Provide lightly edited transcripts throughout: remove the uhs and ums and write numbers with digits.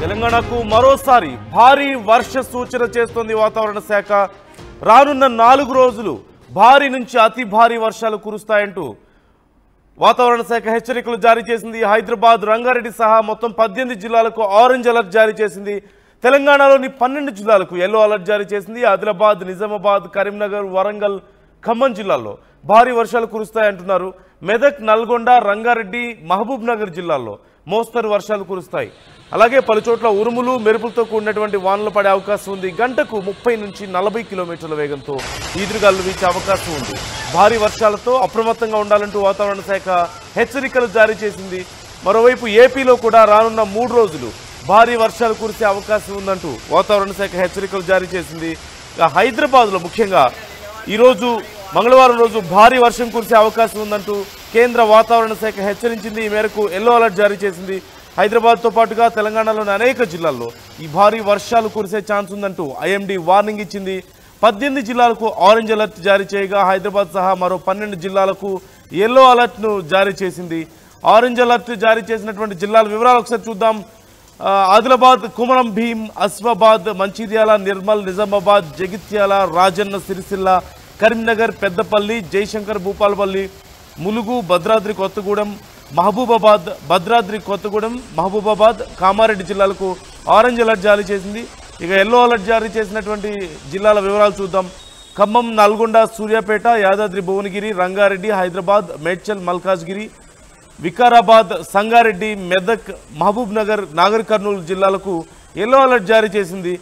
తెలంగాణకు మరోసారి భారీ వర్ష సూచన చేస్తోంది వాతావరణ శాఖ. రానున్న 4 రోజులు భారీ నుంచి అతి భారీ వర్షాలు కురుస్తాయంటూ వాతావరణ శాఖ హెచ్చరికలు జారీ చేసింది. హైదరాబాద్, రంగారెడ్డి సహా మొత్తం 18 జిల్లాలకు ఆరెంజ్ అలర్ట్ జారీ చేసింది. తెలంగాణలోని 12 జిల్లాలకు ఎల్లో అలర్ట్ జారీ చేసింది. ఆదిలాబాద్, నిజామాబాద్, కరీంనగర్, వరంగల్, ఖమ్మం జిల్లాల్లో భారీ వర్షాలు కురుస్తాయంటున్నారు. మెదక్, నల్గొండ, రంగారెడ్డి, మహబూబ్ నగర్ జిల్లాల్లో మోస్తరు వర్షాలు కురుస్తాయి. అలాగే పలుచోట్ల ఉరుములు, మెరుపులతో కూడినటువంటి వానలు పడే అవకాశం ఉంది. గంటకు 30 నుంచి 40 కిలోమీటర్ల వేగంతో ఈదురుగాలు వీచే అవకాశం ఉంది. భారీ వర్షాలతో అప్రమత్తంగా ఉండాలంటూ వాతావరణ శాఖ హెచ్చరికలు జారీ చేసింది. మరోవైపు ఏపీలో కూడా రానున్న 3 రోజులు భారీ వర్షాలు కురిసే అవకాశం ఉందంటూ వాతావరణ శాఖ హెచ్చరికలు జారీ చేసింది. హైదరాబాద్లో ముఖ్యంగా ఈరోజు మంగళవారం రోజు భారీ వర్షం కురిసే అవకాశం ఉందంటూ కేంద్ర వాతావరణ శాఖ హెచ్చరించింది. ఈ మేరకు ఎల్లో అలర్ట్ జారీ చేసింది. హైదరాబాద్తో పాటుగా తెలంగాణలోని అనేక జిల్లాల్లో ఈ భారీ వర్షాలు కురిసే ఛాన్స్ ఉందంటూ ఐఎండీ వార్నింగ్ ఇచ్చింది. 18 జిల్లాలకు ఆరెంజ్ అలర్ట్ జారీ చేయగా హైదరాబాద్ సహా మరో 12 జిల్లాలకు ఎల్లో అలర్ట్ను జారీ చేసింది. ఆరెంజ్ అలర్ట్ జారీ చేసినటువంటి జిల్లాల వివరాలు ఒకసారి చూద్దాం. ఆదిలాబాద్, కుమరం భీం, అస్ఫాబాద్, మంచిర్యాల, నిర్మల్, నిజామాబాద్, జగిత్యాల, రాజన్న సిరిసిల్ల, కరీంనగర్, పెద్దపల్లి, జయశంకర్, భూపాలపల్లి, ములుగు, భద్రాద్రి కొత్తగూడెం, మహబూబాబాద్, భద్రాద్రి కొత్తగూడెం, మహబూబాబాద్, కామారెడ్డి జిల్లాలకు ఆరెంజ్ అలర్ట్ జారీ చేసింది. ఇక ఎల్లో అలర్ట్ జారీ చేసినటువంటి జిల్లాల వివరాలు చూద్దాం. ఖమ్మం, నల్గొండ, సూర్యాపేట, యాదాద్రి భువనగిరి, రంగారెడ్డి, హైదరాబాద్, మేడ్చల్, మల్కాజ్గిరి, వికారాబాద్, సంగారెడ్డి, మెదక్, మహబూబ్ నగర్, నాగర్ కర్నూలు జిల్లాలకు ఎల్లో అలర్ట్ జారీ చేసింది.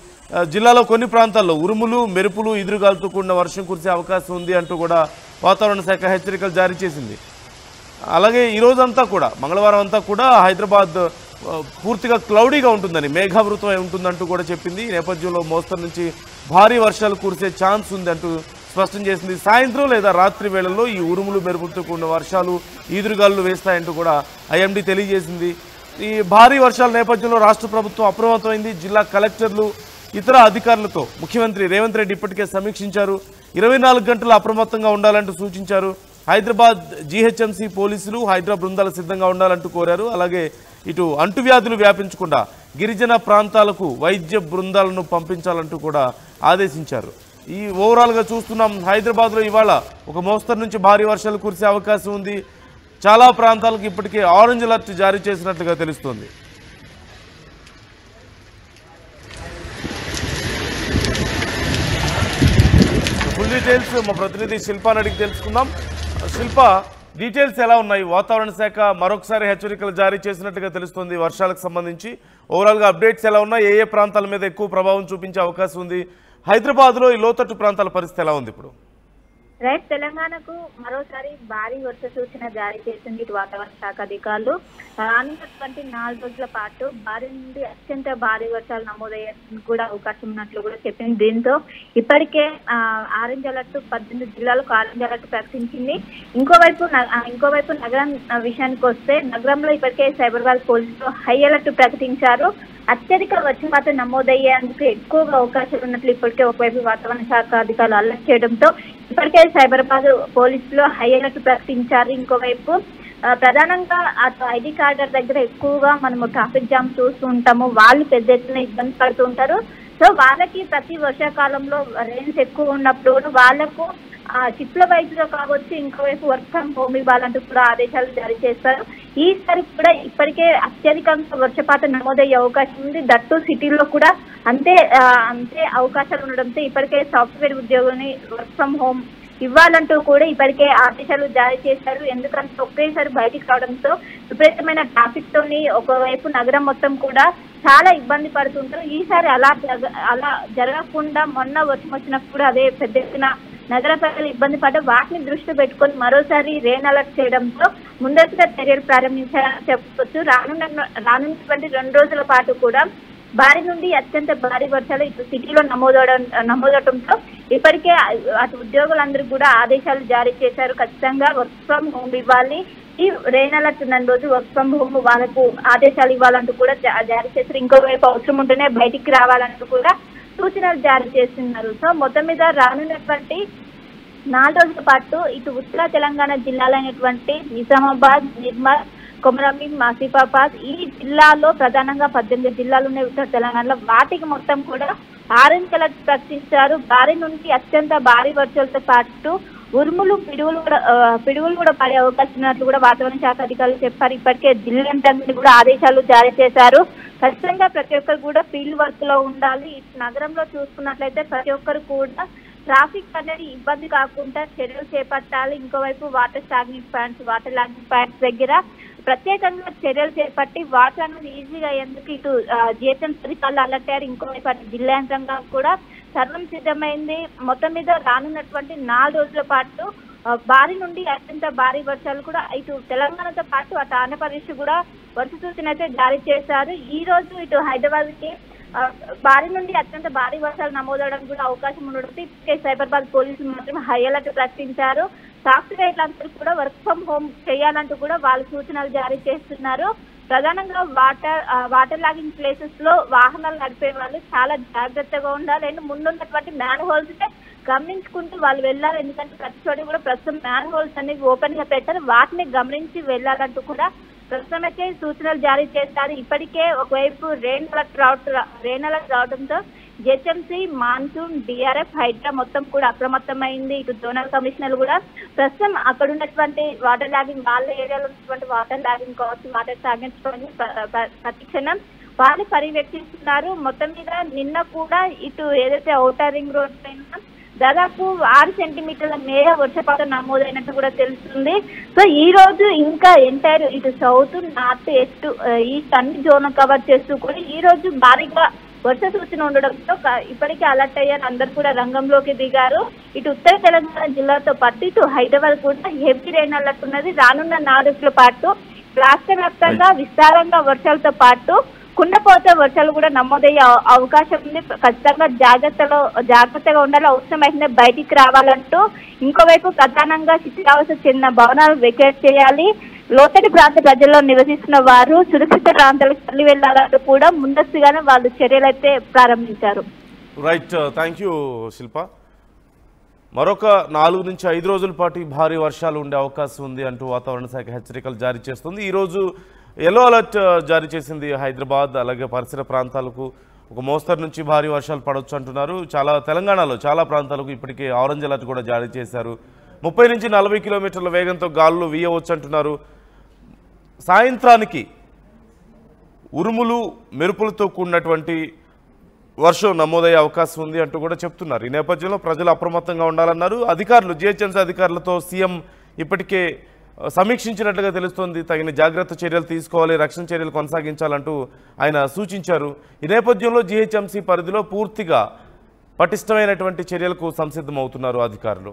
జిల్లాలో కొన్ని ప్రాంతాల్లో ఉరుములు, మెరుపులు, ఎదురుగాలతో కూడిన వర్షం కురిసే అవకాశం ఉంది అంటూ కూడా వాతావరణ శాఖ హెచ్చరికలు జారీ చేసింది. అలాగే ఈరోజంతా కూడా మంగళవారం అంతా కూడా హైదరాబాద్ పూర్తిగా క్లౌడీగా ఉంటుందని, మేఘావృతమై ఉంటుందంటూ కూడా చెప్పింది. ఈ నేపథ్యంలో మోస్తరు నుంచి భారీ వర్షాలు కురిసే ఛాన్స్ ఉందంటూ స్పష్టం చేసింది. సాయంత్రం లేదా రాత్రి వేళల్లో ఈ ఉరుములు, మెరుపులతో కూడిన వర్షాలు, ఈదురుగాలు వేస్తాయంటూ కూడా ఐఎండీ తెలియజేసింది. ఈ భారీ వర్షాల నేపథ్యంలో రాష్ట్ర ప్రభుత్వం అప్రమత్తమైంది. జిల్లా కలెక్టర్లు, ఇతర అధికారులతో ముఖ్యమంత్రి రేవంత్ రెడ్డి ఇప్పటికే సమీక్షించారు. 24 గంటలు అప్రమత్తంగా ఉండాలంటూ సూచించారు. హైదరాబాద్ జీహెచ్ఎంసీ పోలీసులు, హైడ్రా బృందాలు సిద్ధంగా ఉండాలంటూ కోరారు. అలాగే ఇటు అంటువ్యాధులు వ్యాపించకుండా గిరిజన ప్రాంతాలకు వైద్య బృందాలను పంపించాలంటూ కూడా ఆదేశించారు. ఈ ఓవరాల్గా చూస్తున్నాం, హైదరాబాద్లో ఇవాళ ఒక మోస్తరు నుంచి భారీ వర్షాలు కురిసే అవకాశం ఉంది. చాలా ప్రాంతాలకు ఇప్పటికే ఆరెంజ్ అలర్ట్ జారీ చేసినట్లుగా తెలుస్తోంది. ఫుల్ డీటెయిల్స్ మా ప్రతినిధి శిల్పాని అడిగి తెలుసుకుందాం. శిల్ప, డీటెయిల్స్ ఎలా ఉన్నాయి? వాతావరణ శాఖ మరొకసారి హెచ్చరికలు జారీ చేసినట్టుగా తెలుస్తుంది వర్షాలకు సంబంధించి. ఓవరాల్గా అప్డేట్స్ ఎలా ఉన్నాయి? ఏ ప్రాంతాల మీద ఎక్కువ ప్రభావం చూపించే అవకాశం ఉంది? హైదరాబాద్లో ఈ లోతట్టు ప్రాంతాల పరిస్థితి ఎలా ఉంది ఇప్పుడు? రైట్, తెలంగాణకు మరోసారి భారీ వర్ష సూచన జారీ చేసింది ఇటు వాతావరణ శాఖ అధికారులు. రానున్నటువంటి 4 రోజుల పాటు భారీ నుండి అత్యంత భారీ వర్షాలు నమోదయ్యే కూడా అవకాశం ఉన్నట్లు కూడా చెప్పింది. దీంతో ఇప్పటికే ఆరెంజ్ అలర్ట్ 18 జిల్లాలకు ఆరెంజ్ అలర్ట్ ప్రకటించింది. ఇంకోవైపు నగరం విషయానికి వస్తే, నగరంలో ఇప్పటికే సైబరాబాద్ పోలీసులు హై అలర్ట్ ప్రకటించారు. అత్యధిక వర్షపాతం నమోదయ్యేందుకు ఎక్కువగా అవకాశాలు ఉన్నట్లు ఇప్పటికే ఒకవైపు వాతావరణ శాఖ అధికారులు అలర్ట్ చేయడంతో ఇప్పటికే సైబరాబాద్ పోలీసులు హై అలర్ట్ ప్రకటించారు. ఇంకోవైపు ప్రధానంగా అటు ఐడి కార్డర్ దగ్గర ఎక్కువగా మనము ట్రాఫిక్ జామ్ చూస్తూ ఉంటాము. వాళ్ళు పెద్ద ఎత్తున ఇబ్బంది పడుతూ ఉంటారు. సో వాళ్ళకి ప్రతి వర్షాకాలంలో రెయిన్స్ ఎక్కువ ఉన్నప్పుడు కూడా వాళ్లకు చిప్ల వైద్యులు కావచ్చు, ఇంకోవైపు వర్క్ ఫ్రమ్ హోమ్ ఇవ్వాలంటూ కూడా ఆదేశాలు జారీ చేస్తారు. ఈసారి కూడా ఇప్పటికే అత్యధికంగా వర్షపాతం నమోదయ్యే అవకాశం ఉంది. దట్టు సిటీలో కూడా అంతే అవకాశాలు ఉండడంతో ఇప్పటికే సాఫ్ట్వేర్ ఉద్యోగుల్ని వర్క్ ఫ్రమ్ హోమ్ ఇవ్వాలంటూ కూడా ఇప్పటికే ఆదేశాలు జారీ చేశారు. ఎందుకంటే ఒకేసారి బయటికి రావడంతో విపరీతమైన ట్రాఫిక్ తోని ఒకవైపు నగరం మొత్తం కూడా చాలా ఇబ్బంది పడుతుంటారు. ఈసారి అలా జరగకుండా మొన్న వర్షం వచ్చినప్పుడు కూడా అదే పెద్ద ఎత్తున నగర ప్రజలు ఇబ్బంది పడ్డ వాటిని దృష్టి పెట్టుకొని మరోసారి రెయిన్ అలర్ట్ చేయడంతో ముందస్తుగా చర్యలు ప్రారంభించారని చెప్పుకోవచ్చు. రానున్నటువంటి 2 రోజుల పాటు కూడా భారీ నుండి అత్యంత భారీ వర్షాలు ఇటు సిటీలో నమోదవడంతో ఇప్పటికే అటు ఉద్యోగులందరూ కూడా ఆదేశాలు జారీ చేశారు. ఖచ్చితంగా వర్క్ ఫ్రమ్ హోమ్ ఇవ్వాలి. ఈ రెయిన్ అలర్ట్ ఉన్న రోజు వర్క్ ఫ్రమ్ హోమ్ వాళ్ళకు ఆదేశాలు ఇవ్వాలంటూ కూడా జారీ చేశారు. ఇంకోవైపు అవసరం ఉంటేనే బయటికి రావాలంటూ కూడా సూచనలు జారీ చేస్తున్నారు. సో మొత్తం మీద రానున్నటువంటి 4 రోజుల పాటు ఇటు ఉత్తర తెలంగాణ జిల్లాలైనటువంటి నిజామాబాద్, నిర్మల్, కొమరంభీం, ఆసిఫాబాద్ ఈ జిల్లాలో ప్రధానంగా 18 జిల్లాలు ఉన్నాయి ఉత్తర తెలంగాణలో. వాటికి మొత్తం కూడా ఆరెంజ్ కలర్ ప్రకటించారు. భారీ నుండి అత్యంత భారీ వర్షాలతో పాటు ఉరుములు, పిడుగులు కూడా పడే అవకాశం ఉన్నట్లు కూడా వాతావరణ శాఖ అధికారులు చెప్పారు. ఇప్పటికే జిల్లాంతటికి కూడా ఆదేశాలు జారీ చేశారు. ఖచ్చితంగా ప్రతి ఒక్కరు కూడా ఫీల్డ్ వర్క్ లో ఉండాలి. నగరంలో చూసుకున్నట్లయితే ప్రతి ఒక్కరు కూడా ట్రాఫిక్ అనేది ఇబ్బంది కాకుండా చర్యలు చేపట్టాలి. ఇంకోవైపు వాటర్ లాగింగ్ పాయింట్స్ దగ్గర ప్రత్యేకంగా చర్యలు చేపట్టి వాటర్ అనేది ఈజీగా అయ్యేందుకు ఇటు జిహెచ్ఎంసీ అధికారులు అలర్ట్ అయ్యారు. ఇంకోవైపు అటు జిల్లా యంత్రాంగం కూడా సర్వం సిద్ధమైంది. మొత్తం మీద రానున్నటువంటి 4 రోజుల పాటు భారీ నుండి అత్యంత భారీ వర్షాలు కూడా ఇటు తెలంగాణతో పాటు అటు ఆంధ్రప్రదేశ్ కూడా వర్ష సూచన అయితే జారీ చేశారు. ఈ రోజు ఇటు హైదరాబాద్ కి భారీ నుండి అత్యంత భారీ వర్షాలు నమోదవడానికి కూడా అవకాశం ఉండడంతో ఇప్పటికే సైబరాబాద్ పోలీసులు మాత్రం హై అలర్ట్ ప్రకటించారు. సాఫ్ట్వేర్లందరూ కూడా వర్క్ ఫ్రమ్ హోమ్ చేయాలంటూ కూడా వాళ్ళు సూచనలు జారీ చేస్తున్నారు. ప్రధానంగా వాటర్ లాగింగ్ ప్లేసెస్ లో వాహనాలు నడిపే వాళ్ళు చాలా జాగ్రత్తగా ఉండాలి. అండ్ ముందున్నటువంటి మ్యాన్ హోల్స్ గమనించుకుంటూ వాళ్ళు వెళ్ళాలి. ఎందుకంటే ప్రతి చోట కూడా ప్రస్తుతం మ్యాన్ హోల్స్ అనేవి ఓపెన్ గా పెట్టారు. వాటిని గమనించి వెళ్ళాలంటూ కూడా ప్రస్తుతం అయితే సూచనలు జారీ చేస్తారు. ఇప్పటికే ఒకవైపు రెయిన్ అలర్ట్ రావడంతో జిహెచ్ఎంసీ, మాన్సూన్, డిఆర్ఎఫ్, హైడ్రా మొత్తం కూడా అప్రమత్తమైంది. ఇటు జోనల్ కమిషనర్ కూడా ప్రస్తుతం అక్కడ ఉన్నటువంటి వాటర్ లాగింగ్ వాళ్ళ ఏరియాలో ఉన్నటువంటి వాటర్ లాగింగ్ కావచ్చు, వాటర్ తాగించుకోవడం ప్రతిక్షణం వాళ్ళు పర్యవేక్షిస్తున్నారు. మొత్తం మీద నిన్న కూడా ఇటు ఏదైతే ఔటర్ రింగ్ రోడ్ పైన దాదాపు 6 సెంటీమీటర్ల మేర వర్షపాతం నమోదైనట్టు కూడా తెలుస్తుంది. సో ఈ రోజు ఇంకా ఎంటైర్ ఇటు సౌత్, నార్త్, ఈస్ట్ అన్ని జోన్ కవర్ చేస్తూ కూడా ఈ రోజు భారీగా వర్ష సూచన ఉండడంతో ఇప్పటికే అలర్ట్ అయ్యారు. అందరు కూడా రంగంలోకి దిగారు. ఇటు ఉత్తర తెలంగాణ జిల్లాతో పాటు ఇటు హైదరాబాద్ కూడా హెవీ రెయిన్ అలర్ట్ ఉన్నది. రానున్న 4 రోజుల పాటు రాష్ట్ర వ్యాప్తంగా విస్తారంగా వర్షాలతో పాటు కుండపోత వర్షాలు కూడా నమోదయ్యే అవకాశం ఉంది. ఖచ్చితంగా జాగ్రత్తగా ఉండాలి. అవసరమైతే బయటికి రావాలంటూ ఇంకోవైపు ప్రధానంగా శిథిలావస్థ చెందిన భవనాలు వెకేట్ చేయాలి. లోతటి ప్రాంత ప్రజల్లో నివసిస్తున్న వారు సురక్షిత ప్రాంతాలకు తరలి వెళ్లాలంటూ కూడా ముందస్తుగానే వాళ్ళు చర్యలు అయితే ప్రారంభించారు. రైట్, థ్యాంక్ యూ శిల్ప. మరొక 4 నుంచి 5 రోజుల పాటు భారీ వర్షాలు ఉండే అవకాశం ఉంది అంటూ వాతావరణ శాఖ హెచ్చరికలు జారీ చేస్తుంది. ఈరోజు ఎల్లో అలర్ట్ జారీ చేసింది హైదరాబాద్, అలాగే పరిసర ప్రాంతాలకు ఒక మోస్తరు నుంచి భారీ వర్షాలు పడవచ్చు అంటున్నారు. తెలంగాణలో చాలా ప్రాంతాలకు ఇప్పటికే ఆరెంజ్ అలర్ట్ కూడా జారీ చేశారు. 30 నుంచి 40 కిలోమీటర్ల వేగంతో గాలులు వీయవచ్చు అంటున్నారు. సాయంత్రానికి ఉరుములు, మెరుపులతో కూడినటువంటి వర్షం నమోదయ్యే అవకాశం ఉంది అంటూ కూడా చెప్తున్నారు. ఈ నేపథ్యంలో ప్రజలు అప్రమత్తంగా ఉండాలన్నారు. జిహెచ్ఎంసీ అధికారులతో సీఎం ఇప్పటికే సమీక్షించినట్లుగా తెలుస్తోంది. తగిన జాగ్రత్త చర్యలు తీసుకోవాలి, రక్షణ చర్యలు కొనసాగించాలంటూ ఆయన సూచించారు. ఈ నేపథ్యంలో జిహెచ్ఎంసీ పరిధిలో పూర్తిగా పటిష్టమైనటువంటి చర్యలకు సంసిద్ధమవుతున్నారు అధికారులు.